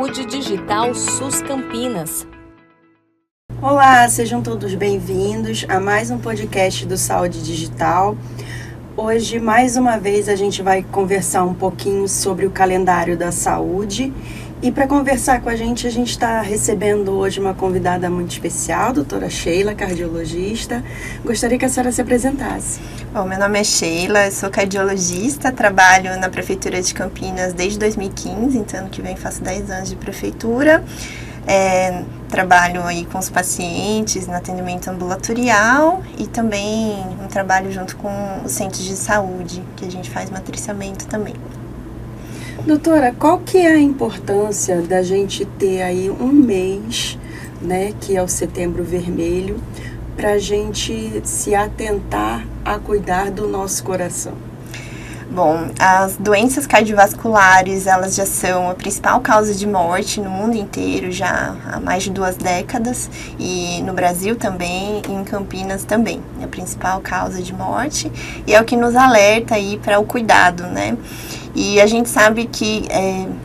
Saúde Digital SUS Campinas. Olá, sejam todos bem-vindos a mais um podcast do Saúde Digital. Hoje, mais uma vez, a gente vai conversar um pouquinho sobre o calendário da saúde. E para conversar com a gente está recebendo hoje uma convidada muito especial, a doutora Sheila, cardiologista. Gostaria que a senhora se apresentasse. Bom, meu nome é Sheila, eu sou cardiologista, trabalho na Prefeitura de Campinas desde 2015, então ano que vem faço 10 anos de prefeitura. Trabalho aí com os pacientes no atendimento ambulatorial e também um trabalho junto com os centros de saúde, que a gente faz matriciamento também. Doutora, qual que é a importância da gente ter aí um mês, né, que é o Setembro Vermelho, para a gente se atentar a cuidar do nosso coração? Bom, as doenças cardiovasculares, elas já são a principal causa de morte no mundo inteiro já há mais de 2 décadas e no Brasil também e em Campinas também. É a principal causa de morte e é o que nos alerta aí para o cuidado, né? E a gente sabe que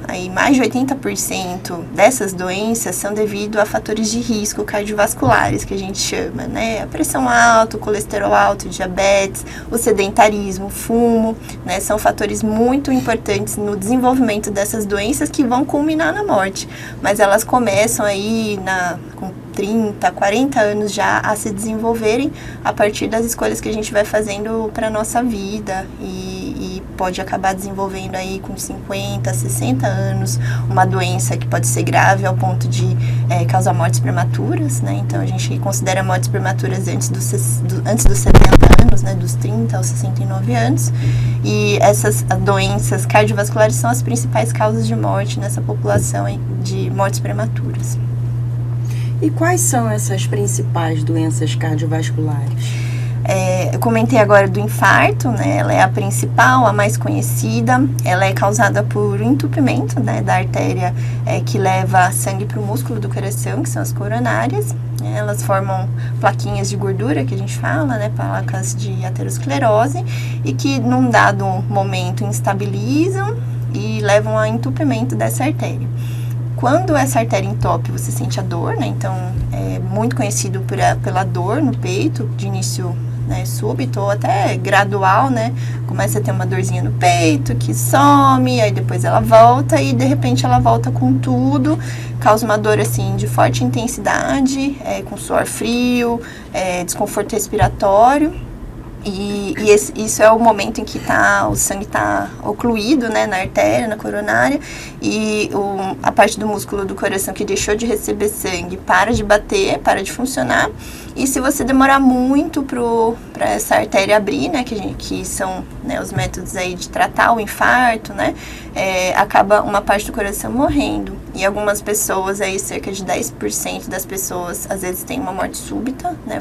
aí mais de 80% dessas doenças são devido a fatores de risco cardiovasculares, que a gente chama, né? A pressão alta, o colesterol alto, o diabetes, o sedentarismo, o fumo, né? São fatores muito importantes no desenvolvimento dessas doenças que vão culminar na morte. Mas elas começam aí com 30, 40 anos já a se desenvolverem a partir das escolhas que a gente vai fazendo para a nossa vida e pode acabar desenvolvendo aí com 50, 60 anos uma doença que pode ser grave ao ponto de causar mortes prematuras, né? Então a gente considera mortes prematuras antes dos 70 anos, né? Dos 30 aos 69 anos. E essas doenças cardiovasculares são as principais causas de morte nessa população de mortes prematuras. E quais são essas principais doenças cardiovasculares? Eu comentei agora do infarto, né? Ela é a principal, a mais conhecida. Ela é causada por entupimento, né, da artéria que leva sangue para o músculo do coração, que são as coronárias. Elas formam plaquinhas de gordura, que a gente fala, né, placas de aterosclerose, e que num dado momento instabilizam e levam a entupimento dessa artéria. Quando essa artéria entope, você sente a dor, né? Então, é muito conhecido pela dor no peito, de início, né, súbito ou até gradual, né? Começa a ter uma dorzinha no peito, que some, aí depois ela volta e de repente ela volta com tudo, causa uma dor assim de forte intensidade, com suor frio, desconforto respiratório. Isso é o momento em que o sangue está ocluído, né, na artéria, na coronária, e a parte do músculo do coração que deixou de receber sangue para de bater, para de funcionar. E se você demorar muito para essa artéria abrir, né, que são, né, os métodos aí de tratar o infarto, né, acaba uma parte do coração morrendo. E algumas pessoas, aí cerca de 10% das pessoas, às vezes tem uma morte súbita, né,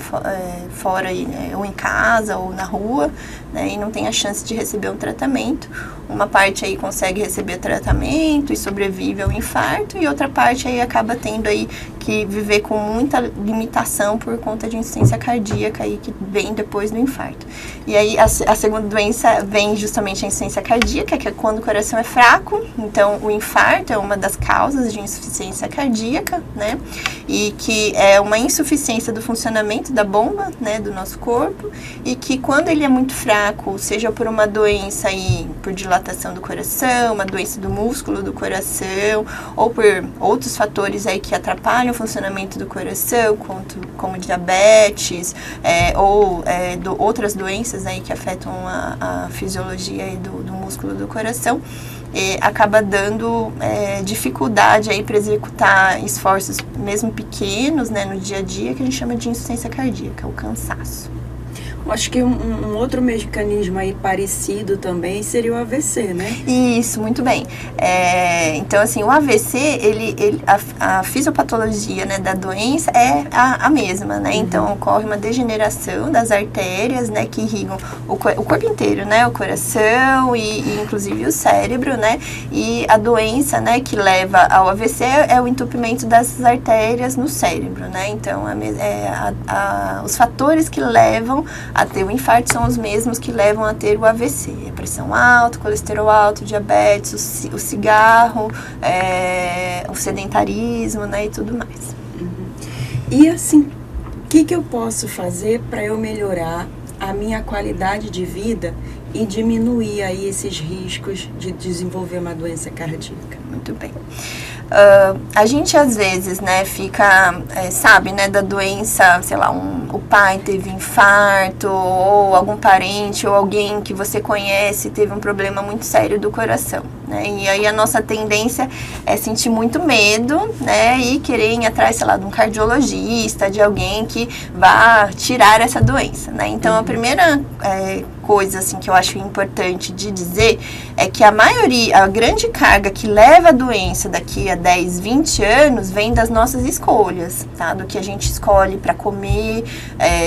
fora aí, né, ou em casa ou na rua, né, e não tem a chance de receber um tratamento. Uma parte aí consegue receber tratamento e sobrevive ao infarto, e outra parte aí acaba tendo aí que viver com muita limitação por conta de insuficiência cardíaca aí que vem depois do infarto. E aí a segunda doença vem justamente a insuficiência cardíaca, que é quando o coração é fraco. Então o infarto é uma das causas de insuficiência cardíaca, né? E que é uma insuficiência do funcionamento da bomba, né, do nosso corpo, e que quando ele é muito fraco, seja por uma doença aí, por dilatação do coração, uma doença do músculo do coração, ou por outros fatores aí que atrapalham o funcionamento do coração, como diabetes, ou outras doenças aí que afetam a fisiologia aí do músculo do coração, acaba dando dificuldade aí para executar esforços mesmo pequenos, né, no dia a dia, que a gente chama de insuficiência cardíaca, o cansaço. Acho que um outro mecanismo aí parecido também seria o AVC, né? Isso, muito bem. Então, assim, o AVC, a fisiopatologia, né, da doença é a mesma, né? Uhum. Então, ocorre uma degeneração das artérias, né, que irrigam o corpo inteiro, né? O coração e inclusive o cérebro, né? E a doença, né, que leva ao AVC é o entupimento dessas artérias no cérebro, né? Então, os fatores que levam a ter o infarto são os mesmos que levam a ter o AVC. A pressão alta, colesterol alto, diabetes, o cigarro, o sedentarismo, né, e tudo mais. E assim, o que eu posso fazer para eu melhorar a minha qualidade de vida e diminuir aí esses riscos de desenvolver uma doença cardíaca? Muito bem. A gente às vezes, né, fica, sabe, né, da doença, sei lá, o pai teve infarto, ou algum parente, ou alguém que você conhece teve um problema muito sério do coração, né, e aí a nossa tendência é sentir muito medo, né, e querer ir atrás, sei lá, de um cardiologista, de alguém que vá tirar essa doença, né, então a primeira coisa, assim, que eu acho importante de dizer é que a grande carga que leva a doença daqui a 10, 20 anos vem das nossas escolhas, tá? Do que a gente escolhe para comer,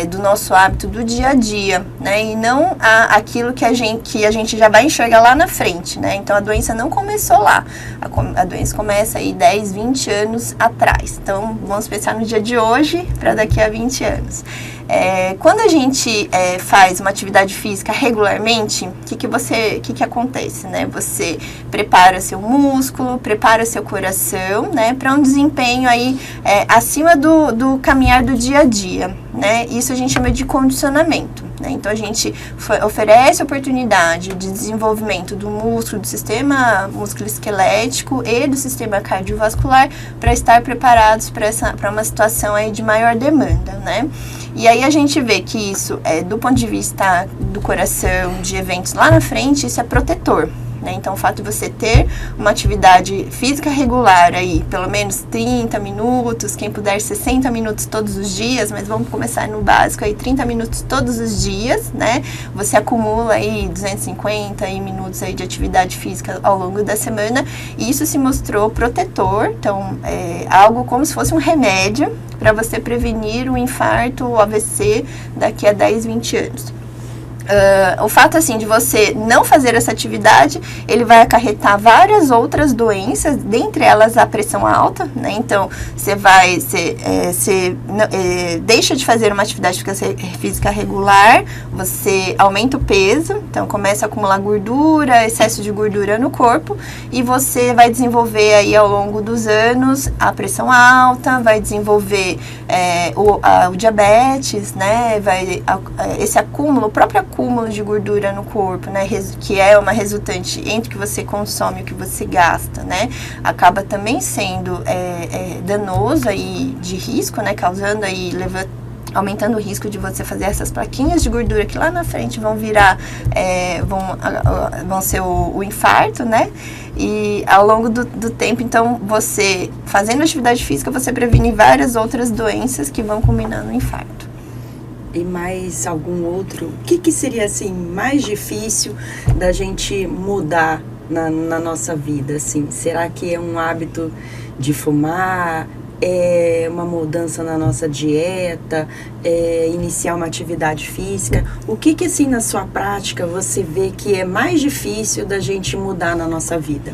do nosso hábito do dia a dia, né? E não aquilo que a gente já vai enxergar lá na frente, né? Então, a doença não começou lá. A doença começa aí 10, 20 anos atrás. Então, vamos pensar no dia de hoje para daqui a 20 anos. Quando a gente faz uma atividade física regularmente, o que acontece, né? Você prepara seu músculo, prepara seu coração, né? Para um desempenho aí acima do caminhar do dia a dia, né? Isso a gente chama de condicionamento, né? Então, a gente oferece oportunidade de desenvolvimento do músculo, do sistema musculoesquelético e do sistema cardiovascular para estar preparados para uma situação aí de maior demanda, né? E aí a gente vê que isso, do ponto de vista do coração, de eventos lá na frente, isso é protetor, né? Então, o fato de você ter uma atividade física regular aí, pelo menos 30 minutos, quem puder 60 minutos todos os dias, mas vamos começar no básico aí, 30 minutos todos os dias, né? Você acumula aí 250 minutos aí de atividade física ao longo da semana, e isso se mostrou protetor, então, algo como se fosse um remédio para você prevenir o infarto, o AVC daqui a 10, 20 anos. O fato, assim, de você não fazer essa atividade, ele vai acarretar várias outras doenças, dentre elas a pressão alta, né? Então, você deixa de fazer uma atividade física regular, você aumenta o peso, então começa a acumular gordura, excesso de gordura no corpo, e você vai desenvolver aí ao longo dos anos a pressão alta, vai desenvolver o diabetes, né? Esse acúmulo, o próprio acúmulo de gordura no corpo, né, que é uma resultante entre o que você consome e o que você gasta, né, acaba também sendo danoso aí, de risco, né, causando aí, aumentando o risco de você fazer essas plaquinhas de gordura que lá na frente vão virar, vão ser o infarto, né, e ao longo do tempo, então, você fazendo atividade física, você previne várias outras doenças que vão culminar no infarto. E mais algum outro? O que seria, assim, mais difícil da gente mudar na nossa vida, assim? Será que é um hábito de fumar? É uma mudança na nossa dieta? É iniciar uma atividade física? O que assim, na sua prática, você vê que é mais difícil da gente mudar na nossa vida?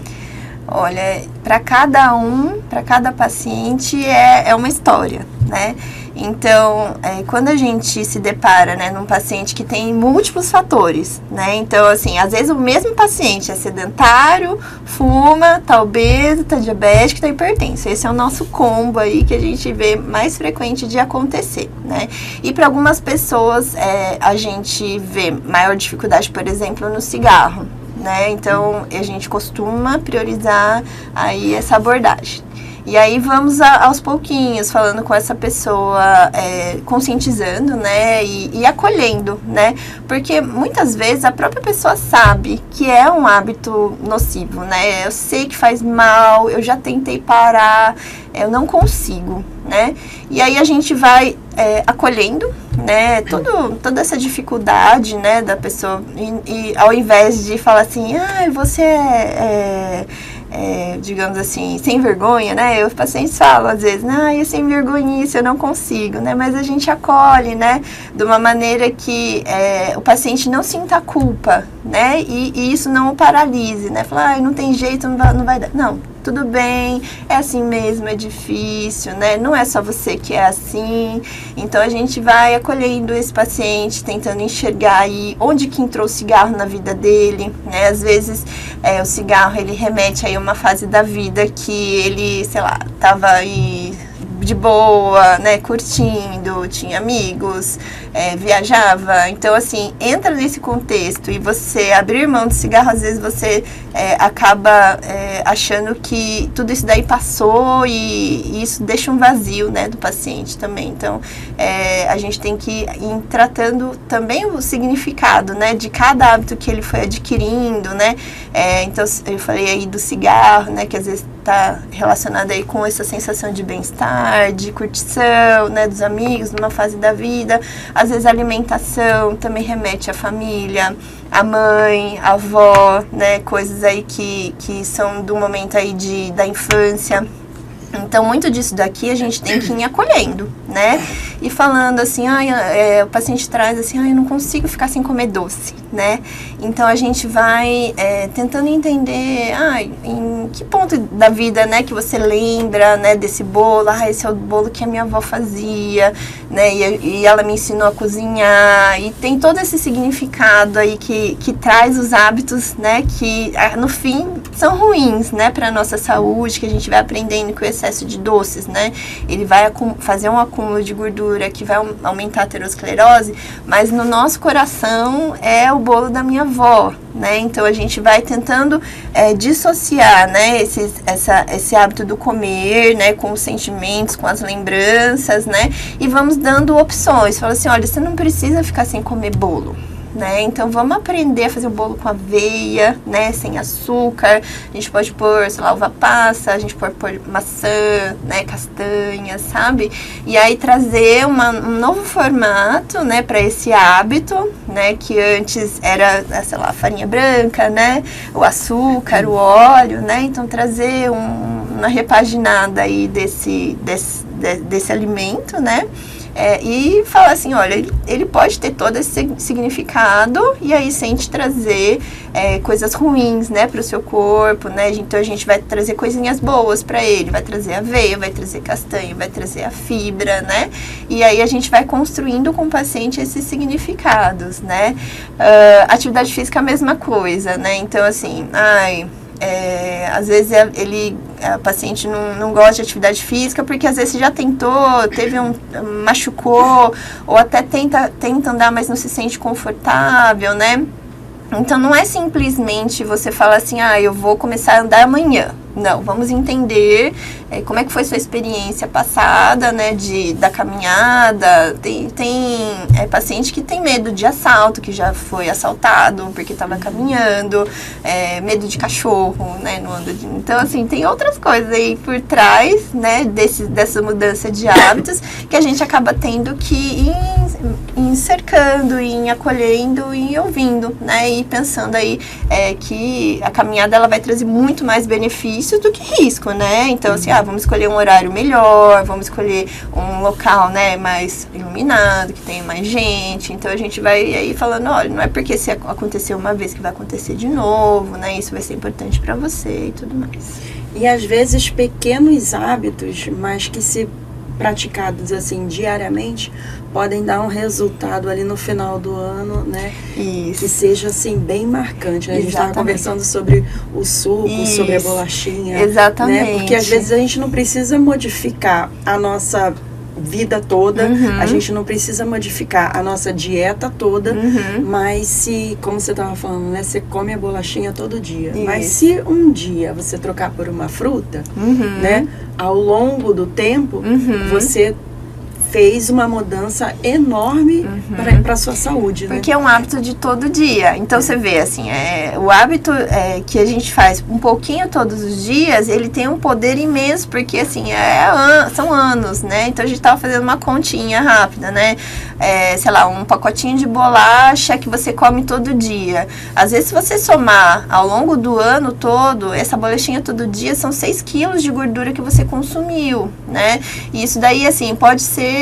Olha, para cada paciente é uma história, né? Então, quando a gente se depara, né, num paciente que tem múltiplos fatores, né? Então, assim, às vezes o mesmo paciente é sedentário, fuma, tá obeso, tá diabético, tá hipertenso. Esse é o nosso combo aí que a gente vê mais frequente de acontecer, né? E para algumas pessoas, a gente vê maior dificuldade, por exemplo, no cigarro, né? Então, a gente costuma priorizar aí essa abordagem. E aí vamos aos pouquinhos, falando com essa pessoa, conscientizando, né, e acolhendo, né, porque muitas vezes a própria pessoa sabe que é um hábito nocivo, né, eu sei que faz mal, eu já tentei parar, eu não consigo, né, e aí a gente vai acolhendo, né, toda essa dificuldade, né, da pessoa, e ao invés de falar assim, você digamos assim, sem vergonha, né? Os pacientes falam às vezes, é sem vergonhice, eu não consigo, né? Mas a gente acolhe, né? De uma maneira que o paciente não sinta culpa, né? E isso não o paralise, né? Falar, não tem jeito, não vai dar. Não, tudo bem, é assim mesmo, é difícil, né? Não é só você que é assim. Então a gente vai acolhendo esse paciente, tentando enxergar aí onde que entrou o cigarro na vida dele, né? Às vezes o cigarro, ele remete aí a uma fase da vida que ele, sei lá, tava aí de boa, né, curtindo, tinha amigos, viajava. Então, assim, entra nesse contexto e você abrir mão do cigarro, às vezes você acaba achando que tudo isso daí passou e isso deixa um vazio, né, do paciente também. Então, a gente tem que ir tratando também o significado, né, de cada hábito que ele foi adquirindo, né. Então, eu falei aí do cigarro, né, que às vezes está relacionado aí com essa sensação de bem-estar, de curtição, né, dos amigos, numa fase da vida. Às vezes a alimentação também remete à família, à mãe, à avó, né, coisas aí que são do momento aí da infância. Então, muito disso daqui a gente tem que ir acolhendo, né? E falando assim, o paciente traz assim, eu não consigo ficar sem comer doce, né? Então, a gente vai tentando entender, em que ponto da vida, né, que você lembra, né, desse bolo. Esse é o bolo que a minha avó fazia, né? E ela me ensinou a cozinhar. E tem todo esse significado aí que traz os hábitos, né, que no fim são ruins, né, para a nossa saúde, que a gente vai aprendendo com esse excesso de doces, né? Ele vai fazer um acúmulo de gordura que vai aumentar a aterosclerose, mas no nosso coração é o bolo da minha avó, né? Então a gente vai tentando dissociar, né, esse hábito do comer, né, com os sentimentos, com as lembranças, né? E vamos dando opções. Fala assim, olha, você não precisa ficar sem comer bolo, né? Então vamos aprender a fazer o bolo com aveia, né, sem açúcar. A gente pode pôr, sei lá, uva passa, a gente pode pôr maçã, né, castanha, sabe? E aí trazer um novo formato, né, para esse hábito, né, que antes era, sei lá, a farinha branca, né, o açúcar, o óleo, né? Então trazer uma repaginada aí desse alimento, né? E falar assim, olha, ele pode ter todo esse significado e aí sem te trazer coisas ruins, né, para o seu corpo, né? Então a gente vai trazer coisinhas boas para ele, vai trazer aveia, vai trazer castanha, vai trazer a fibra, né? E aí a gente vai construindo com o paciente esses significados, né? Atividade física é a mesma coisa, né? Então assim, às vezes a paciente não gosta de atividade física porque às vezes já tentou, machucou, ou até tenta andar, mas não se sente confortável, né? Então não é simplesmente você falar assim, eu vou começar a andar amanhã. Não, vamos entender como é que foi sua experiência passada, né, da caminhada. Tem paciente que tem medo de assalto, que já foi assaltado porque estava caminhando, medo de cachorro, né, então assim, tem outras coisas aí por trás, né, dessa mudança de hábitos que a gente acaba tendo que ir cercando, ir acolhendo e ouvindo, né, e pensando aí que a caminhada ela vai trazer muito mais benefícios do que risco, né? Então, assim, vamos escolher um horário melhor, vamos escolher um local, né, mais iluminado, que tenha mais gente. Então, a gente vai aí falando, olha, não é porque se aconteceu uma vez que vai acontecer de novo, né? Isso vai ser importante para você e tudo mais. E, às vezes, pequenos hábitos, mas que se praticados assim diariamente podem dar um resultado ali no final do ano, né? Isso. Que seja assim bem marcante, né? A gente estava conversando sobre o suco, isso, sobre a bolachinha. Exatamente. Né? Porque às vezes a gente não precisa modificar a nossa vida toda, a gente não precisa modificar a nossa dieta toda, mas se, como você estava falando, né, você come a bolachinha todo dia, mas se um dia você trocar por uma fruta, né, ao longo do tempo, você fez uma mudança enorme para a sua saúde, né? Porque é um hábito de todo dia. Então, você vê, assim, o hábito que a gente faz um pouquinho todos os dias, ele tem um poder imenso, porque, assim, são anos, né? Então, a gente tava fazendo uma continha rápida, né? Sei lá, um pacotinho de bolacha que você come todo dia. Às vezes, se você somar ao longo do ano todo, essa bolachinha todo dia, são 6 quilos de gordura que você consumiu, né? E isso daí, assim, pode ser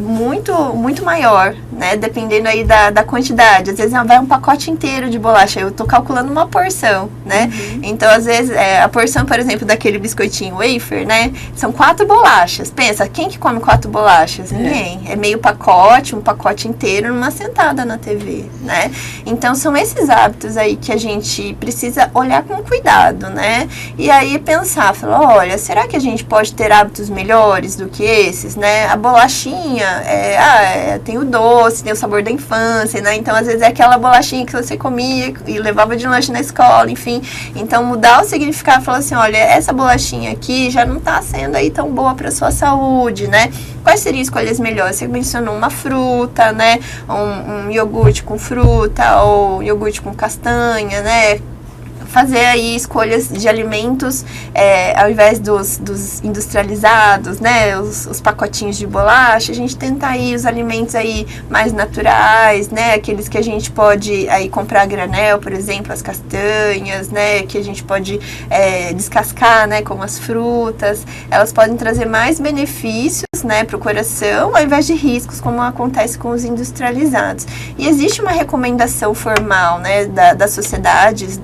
muito, muito maior, né? Dependendo aí da quantidade. Às vezes vai um pacote inteiro de bolacha, eu tô calculando uma porção, né? Então, às vezes, a porção, por exemplo, daquele biscoitinho wafer, né? São 4 bolachas. Pensa, quem que come 4 bolachas? Ninguém. É meio pacote, um pacote inteiro numa sentada na TV, né? Então, são esses hábitos aí que a gente precisa olhar com cuidado, né? E aí pensar, falar, olha, será que a gente pode ter hábitos melhores do que esses, né? A bolachinha, tem o doce, tem o sabor da infância, né? Então, às vezes, é aquela bolachinha que você comia e levava de lanche na escola, enfim. Então, mudar o significado, falar assim, olha, essa bolachinha aqui já não tá sendo aí tão boa para sua saúde, né? Quais seriam escolhas melhores? Você mencionou uma fruta, né? Um iogurte com fruta ou iogurte com castanha, né? Fazer aí escolhas de alimentos ao invés dos industrializados, né, os pacotinhos de bolacha, a gente tenta aí os alimentos aí mais naturais, né, aqueles que a gente pode aí comprar a granel, por exemplo, as castanhas, né, que a gente pode descascar, né, como as frutas, elas podem trazer mais benefícios, né, para o coração, ao invés de riscos, como acontece com os industrializados. E existe uma recomendação formal, né, das sociedades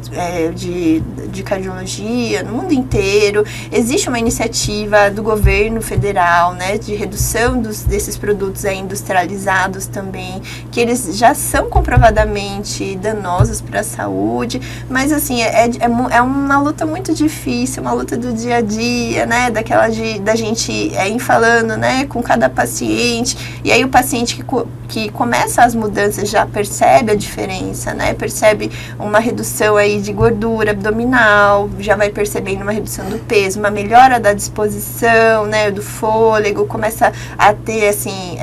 de cardiologia no mundo inteiro. Existe uma iniciativa do governo federal, né, de redução desses produtos industrializados também, que eles já são comprovadamente danosos para a saúde, mas assim, é uma luta muito difícil, uma luta do dia a dia, né, da gente ir falando, né, com cada paciente, e aí o paciente que começa as mudanças já percebe a diferença, né, percebe uma redução aí de gordura abdominal, já vai percebendo uma redução do peso, uma melhora da disposição, né, do fôlego, começa a ter, assim,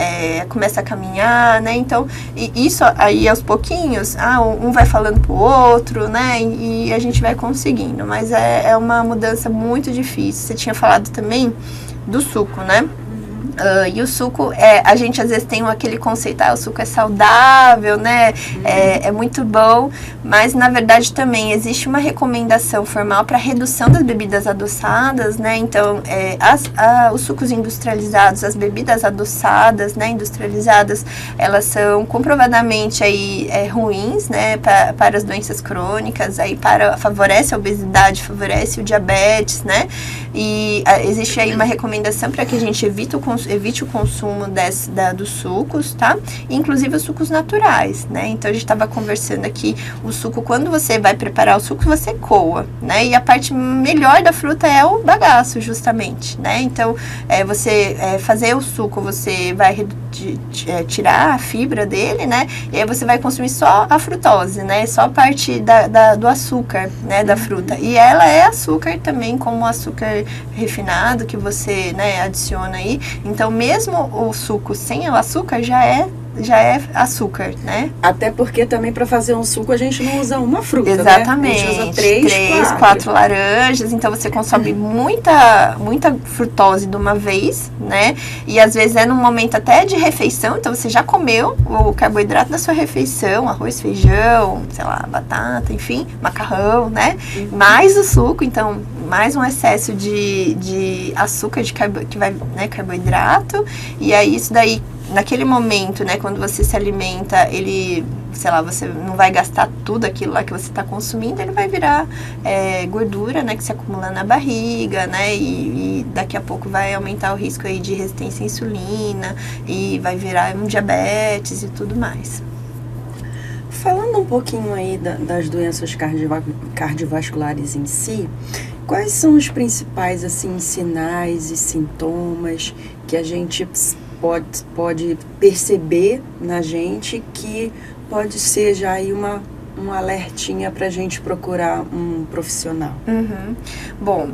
começa a caminhar, né, então, isso aí aos pouquinhos, um vai falando pro outro, né, e a gente vai conseguindo, mas é uma mudança muito difícil. Você tinha falado também do suco, né? E o suco, a gente às vezes tem aquele conceito, o suco é saudável, né, é muito bom, mas na verdade também existe uma recomendação formal para redução das bebidas adoçadas, né, então os sucos industrializados, as bebidas adoçadas, né, industrializadas, elas são comprovadamente aí ruins, né, para as doenças crônicas, aí favorece a obesidade, favorece o diabetes, né, e existe aí uma recomendação para que a gente evite o consumo dos sucos, tá? Inclusive os sucos naturais, né? Então, a gente estava conversando aqui, o suco, quando você vai preparar o suco, você coa, né? E a parte melhor da fruta é o bagaço, justamente, né? Então, você fazer o suco, você vai tirar a fibra dele, né? E aí você vai consumir só a frutose, né? Só a parte do açúcar, né? Da fruta. E ela é açúcar também, como o açúcar refinado que você, né, adiciona aí. Então, mesmo o suco sem o açúcar já é açúcar, né? Até porque também para fazer um suco a gente não usa uma fruta, exatamente, né? A gente usa três, 4 laranjas, então você consome muita frutose de uma vez, né? E às vezes é num momento até de refeição, então você já comeu o carboidrato da sua refeição, arroz, feijão, sei lá, batata, enfim, macarrão, né? Mais o suco, então mais um excesso de açúcar, que vai, né, carboidrato, e aí isso daí, naquele momento, né, quando você se alimenta, ele, sei lá, você não vai gastar tudo aquilo lá que você está consumindo, ele vai virar gordura, né, que se acumula na barriga, né, e daqui a pouco vai aumentar o risco aí de resistência à insulina, e vai virar um diabetes e tudo mais. Falando um pouquinho aí das doenças cardiovasculares em si, quais são os principais, assim, sinais e sintomas que a gente pode perceber na gente que pode ser já aí um alertinha para a gente procurar um profissional? Bom,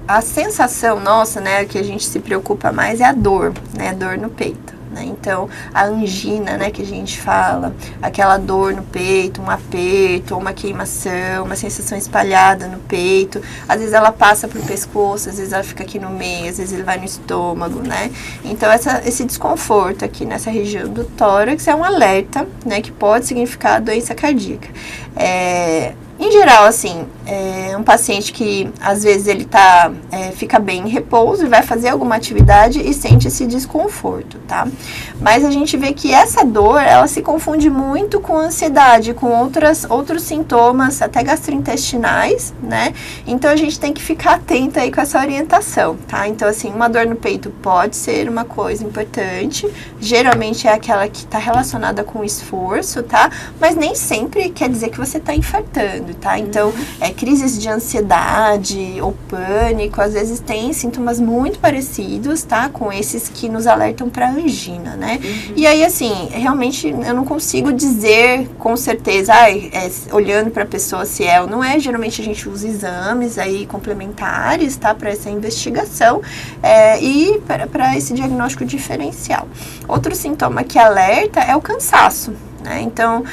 a sensação nossa, né, que a gente se preocupa mais é a dor, né, dor no peito. Né? Então, a angina, né, que a gente fala, aquela dor no peito, um aperto, uma queimação, uma sensação espalhada no peito, às vezes ela passa pro pescoço, às vezes ela fica aqui no meio, às vezes ele vai no estômago, né? Então, esse desconforto aqui nessa região do tórax é um alerta, né, que pode significar doença cardíaca. Em geral, assim, um paciente que às vezes ele fica bem em repouso e vai fazer alguma atividade e sente esse desconforto, tá? Mas a gente vê que essa dor, ela se confunde muito com ansiedade, com outros sintomas, até gastrointestinais, né? Então a gente tem que ficar atento aí com essa orientação, tá? Então assim, uma dor no peito pode ser uma coisa importante, geralmente é aquela que está relacionada com esforço, tá? Mas nem sempre quer dizer que você está infartando, tá? Então, crises de ansiedade ou pânico, às vezes tem sintomas muito parecidos, tá? Com esses que nos alertam para angina, né? E aí, assim, realmente eu não consigo dizer com certeza, olhando para a pessoa se é ou não é. Geralmente a gente usa exames aí complementares, tá? Para essa investigação e para esse diagnóstico diferencial. Outro sintoma que alerta é o cansaço. Então,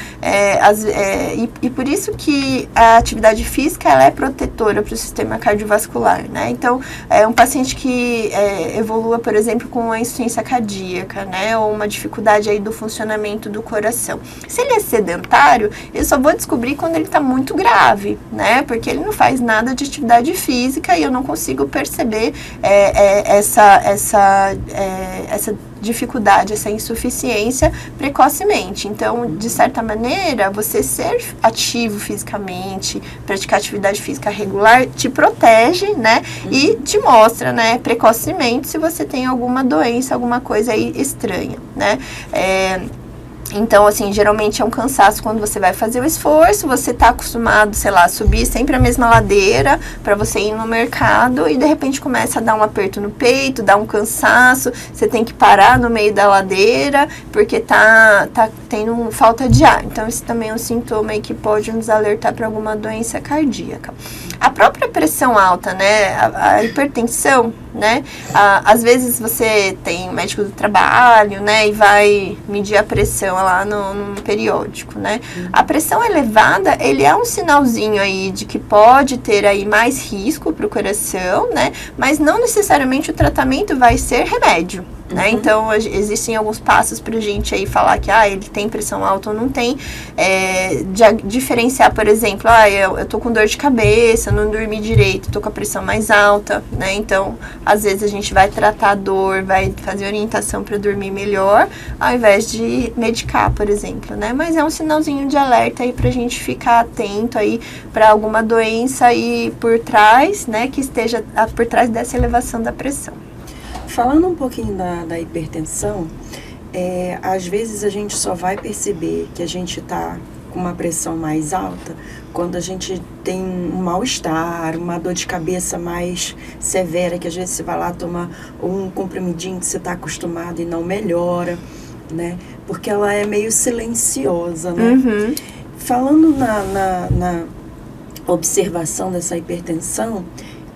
e por isso que a atividade física ela é protetora para o sistema cardiovascular, né? Então, um paciente que evolua, por exemplo, com uma insuficiência cardíaca, né? Ou uma dificuldade aí do funcionamento do coração. Se ele é sedentário, eu só vou descobrir quando ele está muito grave, né? Porque ele não faz nada de atividade física e eu não consigo perceber essa dificuldade, essa insuficiência precocemente. Então, de certa maneira, você ser ativo fisicamente, praticar atividade física regular, te protege, né? E te mostra, né, precocemente se você tem alguma doença, alguma coisa aí estranha, né? Então, assim, geralmente é um cansaço quando você vai fazer o esforço, você tá acostumado, sei lá, a subir sempre a mesma ladeira para você ir no mercado e de repente começa a dar um aperto no peito, dá um cansaço, você tem que parar no meio da ladeira porque tá tendo falta de ar. Então, esse também é um sintoma aí que pode nos alertar para alguma doença cardíaca. A própria pressão alta, né, a hipertensão, né, às vezes você tem um médico do trabalho, né, e vai medir a pressão lá no periódico, né. A pressão elevada, ele é um sinalzinho aí de que pode ter aí mais risco para o coração, né, mas não necessariamente o tratamento vai ser remédio. Né? Então, existem alguns passos pra gente aí falar que ele tem pressão alta ou não tem, diferenciar, por exemplo, eu tô com dor de cabeça, não dormi direito, tô com a pressão mais alta, né? Então, às vezes a gente vai tratar a dor, vai fazer orientação para dormir melhor, ao invés de medicar, por exemplo, né? Mas é um sinalzinho de alerta aí pra gente ficar atento aí para alguma doença aí por trás, né? Que esteja por trás dessa elevação da pressão. Falando um pouquinho da hipertensão, às vezes a gente só vai perceber que a gente está com uma pressão mais alta quando a gente tem um mal-estar, uma dor de cabeça mais severa, que às vezes você vai lá tomar um comprimidinho que você está acostumado e não melhora, né? Porque ela é meio silenciosa, né? Falando na observação dessa hipertensão,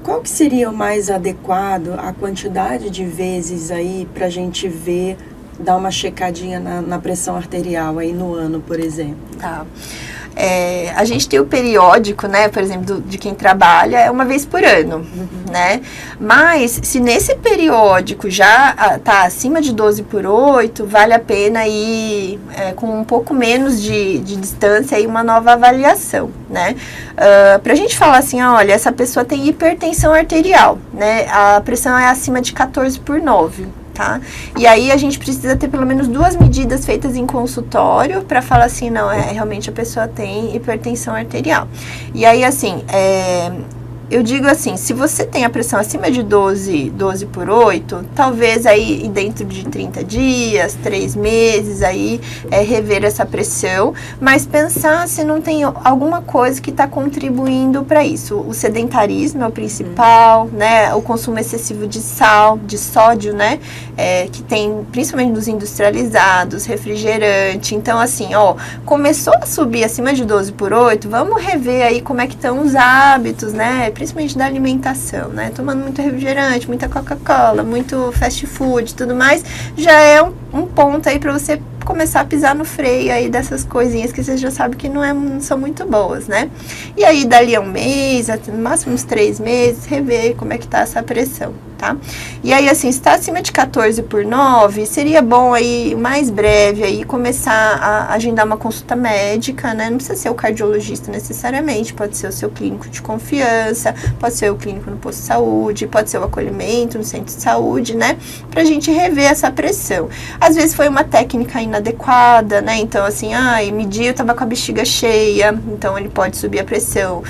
qual que seria o mais adequado, a quantidade de vezes aí para a gente ver, dar uma checadinha na pressão arterial aí no ano, por exemplo? Tá. A gente tem o periódico, né, por exemplo, de quem trabalha, é uma vez por ano, né? Mas, se nesse periódico já tá acima de 12/8, vale a pena ir com um pouco menos de distância e uma nova avaliação, né? Pra gente falar assim, olha, essa pessoa tem hipertensão arterial, né? A pressão é acima de 14/9. Tá? E aí a gente precisa ter pelo menos 2 medidas feitas em consultório para falar assim, não, realmente a pessoa tem hipertensão arterial. E aí assim, eu digo assim, se você tem a pressão acima de 12/8, talvez aí dentro de 30 dias, 3 meses aí, rever essa pressão, mas pensar se não tem alguma coisa que está contribuindo para isso. O sedentarismo é o principal, né? O consumo excessivo de sal, de sódio, né? Que tem principalmente nos industrializados, refrigerante. Então assim, começou a subir acima de 12/8, vamos rever aí como é que estão os hábitos, né? Principalmente da alimentação, né? Tomando muito refrigerante, muita Coca-Cola, muito fast food, tudo mais, já é um ponto aí para você começar a pisar no freio aí dessas coisinhas que você já sabe que não são muito boas, né? E aí, dali a um mês, no máximo uns 3 meses, rever como é que tá essa pressão, tá? E aí, assim, se está acima de 14/9, seria bom aí, mais breve, aí, começar a agendar uma consulta médica, né? Não precisa ser o cardiologista necessariamente, pode ser o seu clínico de confiança, pode ser o clínico no posto de saúde, pode ser o acolhimento no centro de saúde, né? Pra gente rever essa pressão. Às vezes foi uma técnica inadequada, né? Então, assim, mediu, eu tava com a bexiga cheia, então ele pode subir a pressão.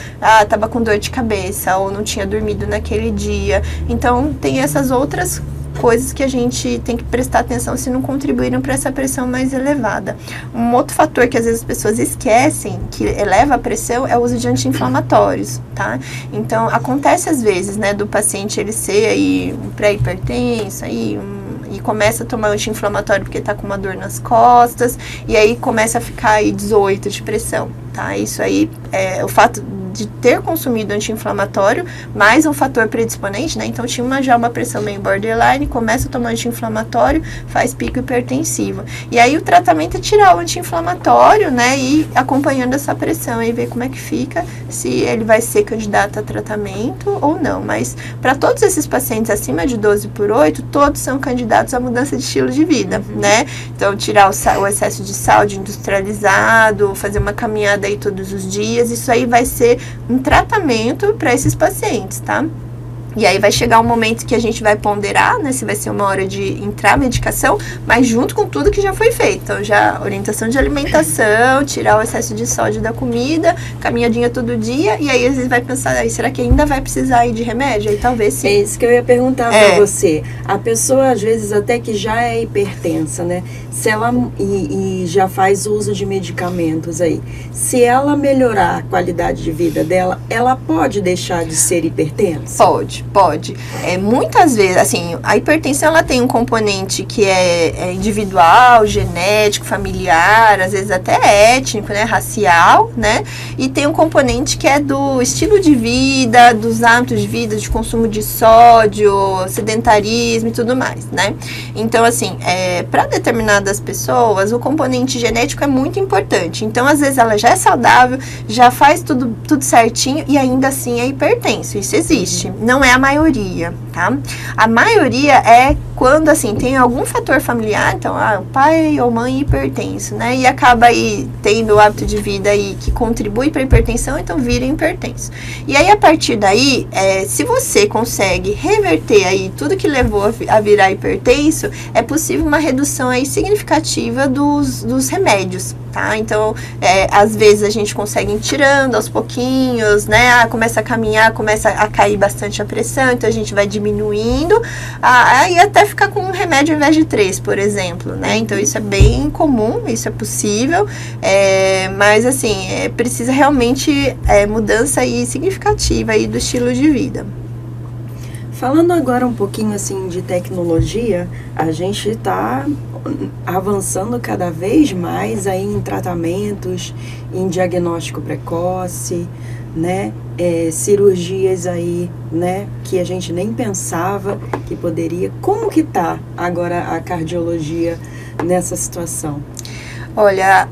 Tava com dor de cabeça, ou não tinha dormido naquele dia. Então, tem essas outras coisas que a gente tem que prestar atenção se não contribuíram para essa pressão mais elevada. Um outro fator que às vezes as pessoas esquecem, que eleva a pressão, é o uso de anti-inflamatórios, tá? Então, acontece às vezes, né, do paciente ele ser aí um pré-hipertenso, aí e começa a tomar anti-inflamatório porque tá com uma dor nas costas, e aí começa a ficar aí 18 de pressão, tá? Isso aí é o fato de ter consumido anti-inflamatório, mais um fator predisponente, né? Então tinha já uma pressão meio borderline, começa a tomar anti-inflamatório, faz pico hipertensivo. E aí o tratamento é tirar o anti-inflamatório, né? E acompanhando essa pressão e ver como é que fica, se ele vai ser candidato a tratamento ou não. Mas para todos esses pacientes acima de 12/8, todos são candidatos à mudança de estilo de vida, né? Então tirar o excesso de sal, de industrializado, fazer uma caminhada aí todos os dias, isso aí vai ser um tratamento para esses pacientes, tá? E aí vai chegar um momento que a gente vai ponderar, né, se vai ser uma hora de entrar a medicação, mas junto com tudo que já foi feito. Então, já orientação de alimentação, tirar o excesso de sódio da comida, caminhadinha todo dia, e aí às vezes vai pensar, será que ainda vai precisar aí de remédio? Aí talvez sim. É isso que eu ia perguntar pra você. A pessoa, às vezes, até que já é hipertensa, né? Se ela e já faz uso de medicamentos aí, se ela melhorar a qualidade de vida dela, ela pode deixar de ser hipertensa? Pode. Muitas vezes, assim, a hipertensão ela tem um componente que é individual, genético, familiar, às vezes até étnico, né, racial, né? E tem um componente que é do estilo de vida, dos hábitos de vida, de consumo de sódio, sedentarismo e tudo mais, né? Então, assim, para determinadas pessoas, o componente genético é muito importante. Então, às vezes ela já é saudável, já faz tudo certinho e ainda assim é hipertenso. Isso existe. Não é a maioria, tá? A maioria é quando, assim, tem algum fator familiar, então, o pai ou mãe hipertenso, né? E acaba aí tendo o hábito de vida aí que contribui para a hipertensão, então vira hipertenso. E aí, a partir daí, se você consegue reverter aí tudo que levou a virar hipertenso, é possível uma redução aí significativa dos remédios, tá? Então, às vezes a gente consegue ir tirando aos pouquinhos, né? Começa a caminhar, começa a cair bastante a pressão, então a gente vai diminuindo, aí até ficar com um remédio ao invés de 3, por exemplo, né? Então isso é bem comum, isso é possível, mas assim, precisa realmente mudança aí significativa aí do estilo de vida. Falando agora um pouquinho assim de tecnologia, a gente está avançando cada vez mais aí em tratamentos, em diagnóstico precoce, né? Cirurgias aí, né? Que a gente nem pensava que poderia. Como que tá agora a cardiologia nessa situação? Olha,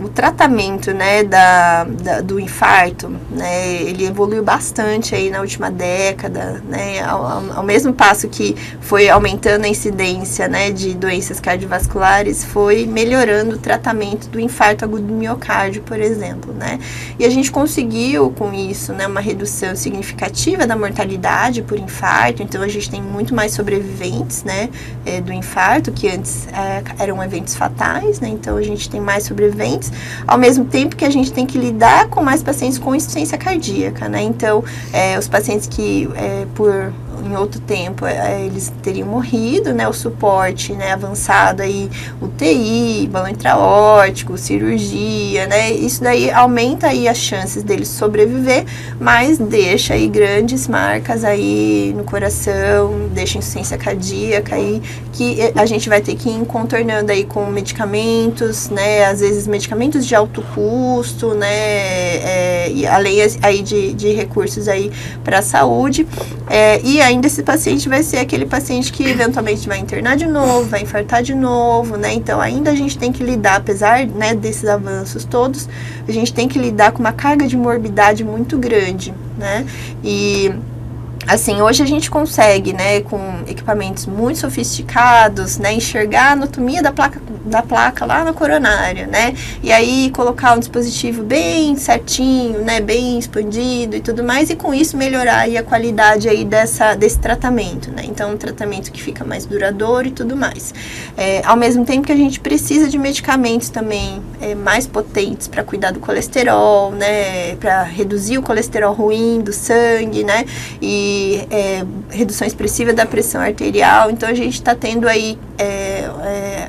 o tratamento, né, do infarto, né, ele evoluiu bastante aí na última década, né, ao mesmo passo que foi aumentando a incidência, né, de doenças cardiovasculares, foi melhorando o tratamento do infarto agudo do miocárdio, por exemplo, né, e a gente conseguiu com isso, né, uma redução significativa da mortalidade por infarto, então a gente tem muito mais sobreviventes, né, do infarto, que antes eram eventos fatais, né, então a gente tem mais sobreviventes, ao mesmo tempo que a gente tem que lidar com mais pacientes com insuficiência cardíaca, né? Então, os pacientes que, em outro tempo, eles teriam morrido, né? O suporte, né, avançado aí, UTI, balão intraórtico, cirurgia, né? Isso daí aumenta aí as chances deles sobreviver, mas deixa aí grandes marcas aí no coração, deixa insuficiência cardíaca aí, que a gente vai ter que ir contornando aí com medicamentos, né? Às vezes medicamentos de alto custo, né? E além aí de recursos aí para a saúde, e ainda esse paciente vai ser aquele paciente que eventualmente vai internar de novo, vai infartar de novo, né? Então, ainda a gente tem que lidar, apesar, né, desses avanços todos, a gente tem que lidar com uma carga de morbidade muito grande, né? E Assim, hoje a gente consegue, né, com equipamentos muito sofisticados, né, enxergar a anatomia da placa lá na coronária, né, e aí colocar um dispositivo bem certinho, né, bem expandido e tudo mais, e com isso melhorar aí a qualidade aí desse tratamento, né, então um tratamento que fica mais duradouro e tudo mais. Ao mesmo tempo que a gente precisa de medicamentos também mais potentes para cuidar do colesterol, né, para reduzir o colesterol ruim do sangue, né, e redução expressiva da pressão arterial. Então a gente está tendo aí,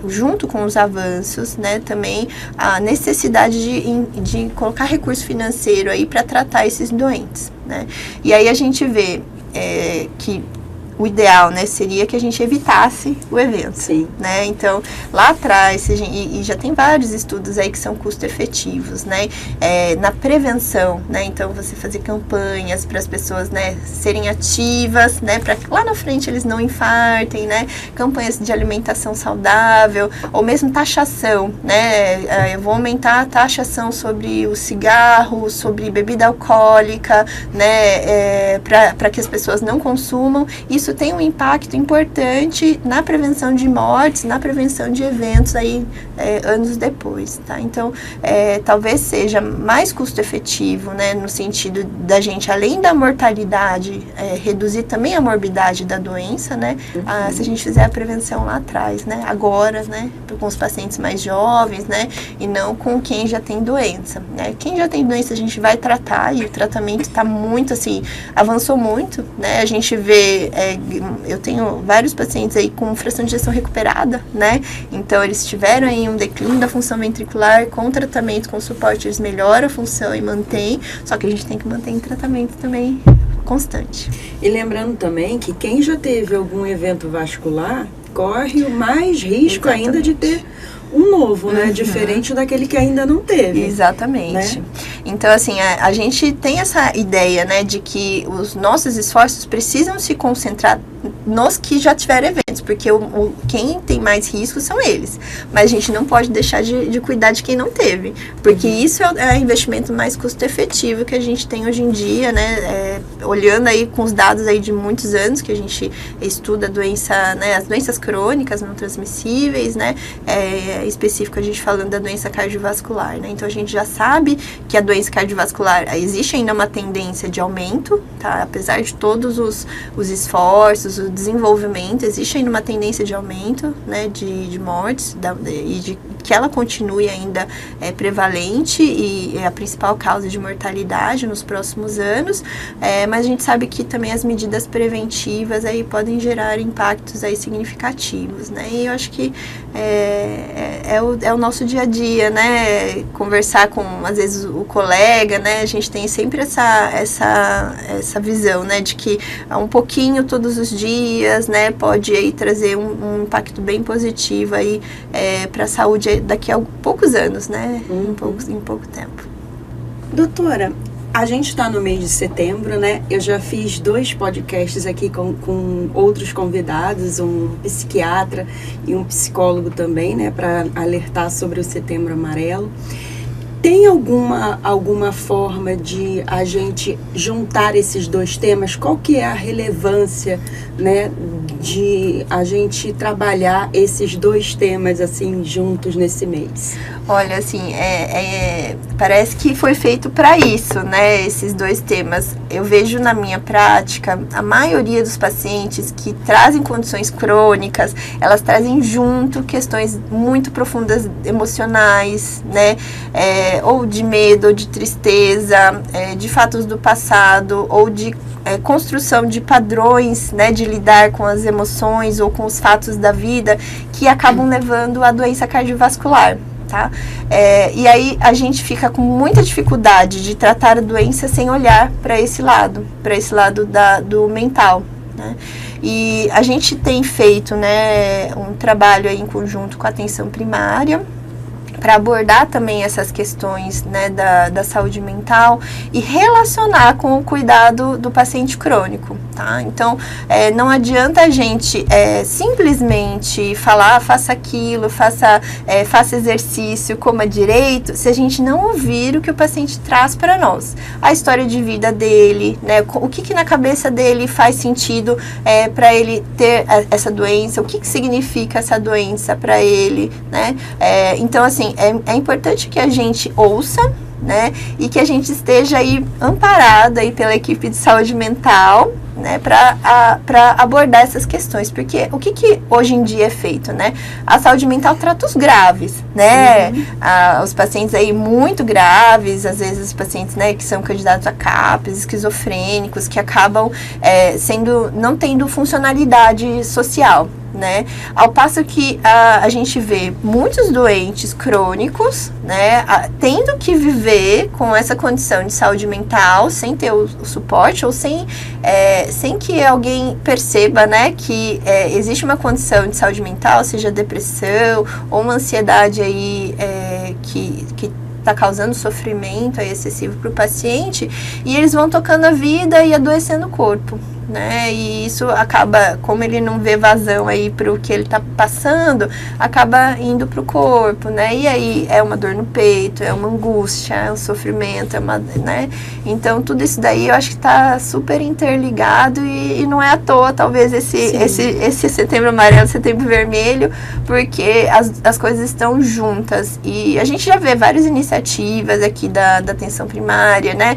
junto com os avanços, né, também a necessidade de colocar recurso financeiro aí para tratar esses doentes, né. E aí a gente vê que o ideal, né, seria que a gente evitasse o evento. Sim. Né? Então, lá atrás, e já tem vários estudos aí que são custo-efetivos, né? Na prevenção, né? Então, você fazer campanhas para as pessoas, né, serem ativas, né, para que lá na frente eles não infartem, né? Campanhas de alimentação saudável, ou mesmo taxação, né? Eu vou aumentar a taxação sobre o cigarro, sobre bebida alcoólica, né, para que as pessoas não consumam. Isso tem um impacto importante na prevenção de mortes, na prevenção de eventos aí anos depois, tá? Então, talvez seja mais custo-efetivo, né, no sentido da gente, além da mortalidade, reduzir também a morbidade da doença, né, se a gente fizer a prevenção lá atrás, né, agora, né, com os pacientes mais jovens, né, e não com quem já tem doença, né. Quem já tem doença a gente vai tratar, e o tratamento está muito, assim, avançou muito, né, a gente vê, eu tenho vários pacientes aí com fração de ejeção recuperada, né, então eles tiveram aí um declínio da função ventricular, com tratamento, com suporte, eles melhoram a função e mantêm, só que a gente tem que manter em tratamento também constante. E lembrando também que quem já teve algum evento vascular corre o mais risco ainda de ter um novo, né? Diferente daquele que ainda não teve. Exatamente. Né? Então, assim, a gente tem essa ideia, né, de que os nossos esforços precisam se concentrar nos que já tiveram eventos, porque quem tem mais risco são eles. Mas a gente não pode deixar de cuidar de quem não teve, porque isso é o investimento mais custo-efetivo que a gente tem hoje em dia, né, olhando aí com os dados aí de muitos anos que a gente estuda a doença, né, as doenças crônicas não transmissíveis, né, específico a gente falando da doença cardiovascular, né, então a gente já sabe que a doença cardiovascular, existe ainda uma tendência de aumento, tá, apesar de todos os esforços, o desenvolvimento, existe ainda uma tendência de aumento, né, de mortes, e de que ela continue ainda prevalente e é a principal causa de mortalidade nos próximos anos, mas a gente sabe que também as medidas preventivas aí podem gerar impactos aí significativos, né, e eu acho que é o nosso dia a dia, né, conversar com, às vezes, o colega, né, a gente tem sempre essa visão, né, de que um pouquinho todos os dias, né, pode aí trazer um impacto bem positivo aí para a saúde daqui a poucos anos, né, em pouco tempo. Doutora, a gente está no mês de setembro, né? Eu já fiz 2 podcasts aqui com outros convidados, um psiquiatra e um psicólogo também, né? Para alertar sobre o Setembro Amarelo. Tem alguma forma de a gente juntar esses 2 temas? Qual que é a relevância, né, de a gente trabalhar esses 2 temas assim juntos nesse mês? Olha, assim, parece que foi feito para isso, né, esses 2 temas. Eu vejo na minha prática, a maioria dos pacientes que trazem condições crônicas, elas trazem junto questões muito profundas emocionais, né, ou de medo, ou de tristeza, de fatos do passado, ou de construção de padrões, né, de lidar com as emoções ou com os fatos da vida que acabam levando à doença cardiovascular. Tá? E aí a gente fica com muita dificuldade de tratar a doença sem olhar para esse lado do mental, né? E a gente tem feito, né, um trabalho aí em conjunto com a atenção primária para abordar também essas questões, né, da saúde mental e relacionar com o cuidado do paciente crônico, tá? tá? Então, não adianta a gente simplesmente falar, faça aquilo, faça exercício, coma direito, se a gente não ouvir o que o paciente traz para nós. A história de vida dele, né? O que na cabeça dele faz sentido para ele ter essa doença, o que significa essa doença para ele, né? Então, assim, é importante que a gente ouça, né, e que a gente esteja aí amparada aí pela equipe de saúde mental, né, para abordar essas questões, porque o que hoje em dia é feito, né? A saúde mental trata os graves, né? Os pacientes aí muito graves, às vezes os pacientes, né, que são candidatos a CAPS, esquizofrênicos, que acabam não tendo funcionalidade social, né? Ao passo que a gente vê muitos doentes crônicos, né, tendo que viver com essa condição de saúde mental sem ter o suporte ou sem que alguém perceba, né, que existe uma condição de saúde mental, seja depressão ou uma ansiedade aí que está causando sofrimento excessivo para o paciente, e eles vão tocando a vida e adoecendo o corpo, né? E isso acaba, como ele não vê vazão aí para o que ele está passando, acaba indo para o corpo, né? E aí é uma dor no peito, é uma angústia, é um sofrimento, né? Então tudo isso daí eu acho que está super interligado e não é à toa, talvez esse Setembro Amarelo, Setembro Vermelho, porque as coisas estão juntas. E a gente já vê várias iniciativas aqui da atenção primária, né?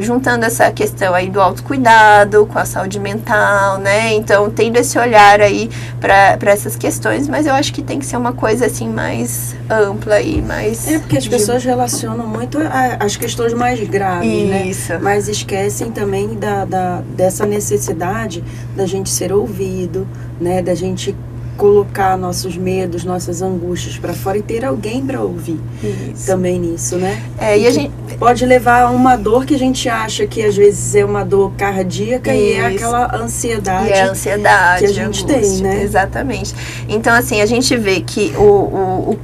Juntando essa questão aí do autocuidado com a saúde mental, né? Então, tendo esse olhar aí para essas questões, mas eu acho que tem que ser uma coisa assim mais ampla e mais... porque as pessoas relacionam muito as questões mais graves, isso, né? Mas esquecem também dessa necessidade da gente ser ouvido, né? Da gente colocar nossos medos, nossas angústias para fora e ter alguém para ouvir. Isso. Também nisso, né? E a gente pode levar a uma dor que a gente acha que às vezes é uma dor cardíaca. Isso. E é aquela ansiedade. E a ansiedade que a gente tem, né? Exatamente. Então, assim, a gente vê que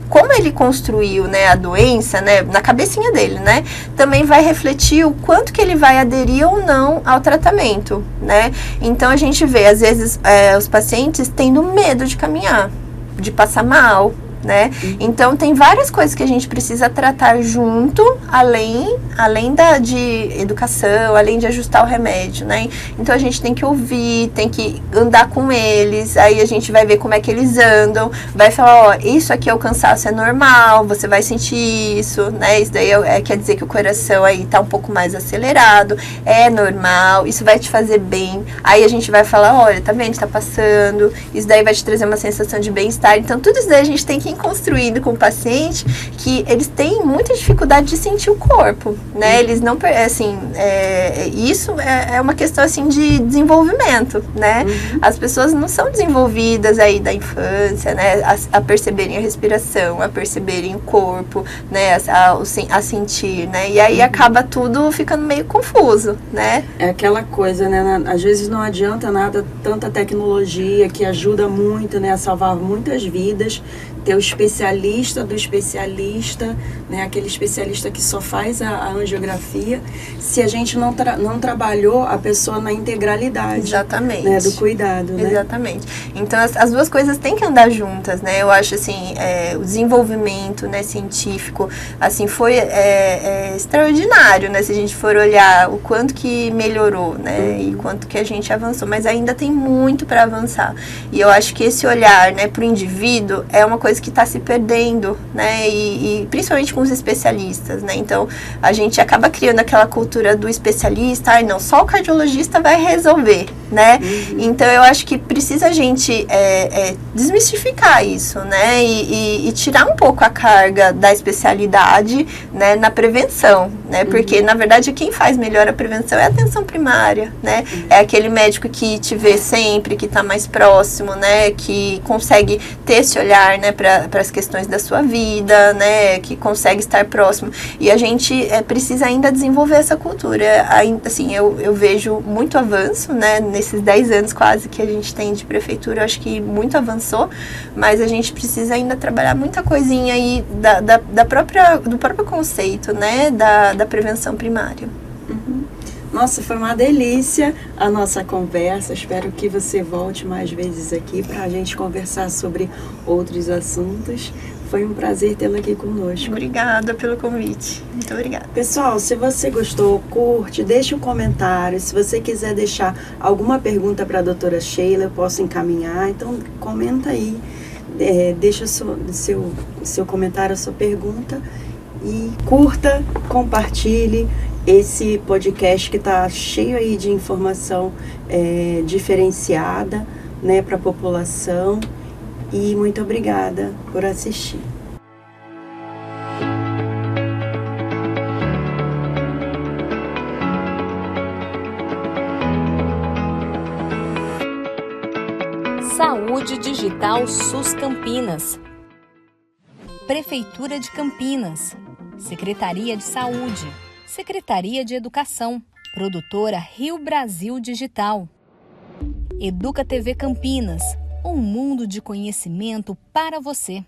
como ele construiu, né, a doença, né, na cabecinha dele, né, também vai refletir o quanto que ele vai aderir ou não ao tratamento, né? Então, a gente vê, às vezes, os pacientes tendo medo de caminhar, de passar mal, né? Então tem várias coisas que a gente precisa tratar junto, além de educação, além de ajustar o remédio, né? Então a gente tem que ouvir, tem que andar com eles, aí a gente vai ver como é que eles andam, vai falar, isso aqui é o cansaço, é normal, você vai sentir isso, né? Isso daí quer dizer que o coração aí tá um pouco mais acelerado, é normal, isso vai te fazer bem. Aí a gente vai falar, olha, tá vendo, tá passando, isso daí vai te trazer uma sensação de bem-estar. Então tudo isso daí a gente tem que ir construindo com o paciente, que eles têm muita dificuldade de sentir o corpo, né? Eles não, assim, isso é uma questão, assim, de desenvolvimento, né? As pessoas não são desenvolvidas aí da infância, né? A perceberem a respiração, a perceberem o corpo, né? A sentir, né? E aí acaba tudo ficando meio confuso, né? É aquela coisa, né? Às vezes não adianta nada, tanta tecnologia que ajuda muito, né? A salvar muitas vidas, ter o especialista do especialista, né? Aquele especialista que só faz a angiografia, se a gente não trabalhou a pessoa na integralidade. Exatamente. Né? Do cuidado, né? Exatamente. Então, as duas coisas têm que andar juntas, né? Eu acho, assim, o desenvolvimento, né, científico, assim, foi extraordinário, né? Se a gente for olhar o quanto que melhorou, né? E quanto que a gente avançou, mas ainda tem muito para avançar. E eu acho que esse olhar, né, para o indivíduo é uma coisa que está se perdendo, né? E principalmente com os especialistas, né? Então, a gente acaba criando aquela cultura do especialista, não, só o cardiologista vai resolver, né? Então, eu acho que precisa a gente desmistificar isso, né? E tirar um pouco a carga da especialidade, né, na prevenção, né? Porque, na verdade, quem faz melhor a prevenção é a atenção primária, né? É aquele médico que te vê sempre, que está mais próximo, né? Que consegue ter esse olhar, né, para as questões da sua vida, né, que consegue estar próximo. E a gente precisa ainda desenvolver essa cultura. Assim, eu vejo muito avanço, né, nesses 10 anos quase que a gente tem de prefeitura, eu acho que muito avançou, mas a gente precisa ainda trabalhar muita coisinha aí do próprio conceito, né, da prevenção primária. Nossa, foi uma delícia a nossa conversa. Espero que você volte mais vezes aqui para a gente conversar sobre outros assuntos. Foi um prazer tê-la aqui conosco. Obrigada pelo convite. Muito obrigada. Pessoal, se você gostou, curte, deixe um comentário. Se você quiser deixar alguma pergunta para a doutora Sheila, eu posso encaminhar. Então, comenta aí, deixa seu comentário, a sua pergunta. E curta, compartilhe esse podcast que está cheio aí de informação diferenciada, né, para a população. E muito obrigada por assistir. Saúde Digital SUS Campinas. Prefeitura de Campinas. Secretaria de Saúde. Secretaria de Educação. Produtora Rio Brasil Digital. Educa TV Campinas. Um mundo de conhecimento para você.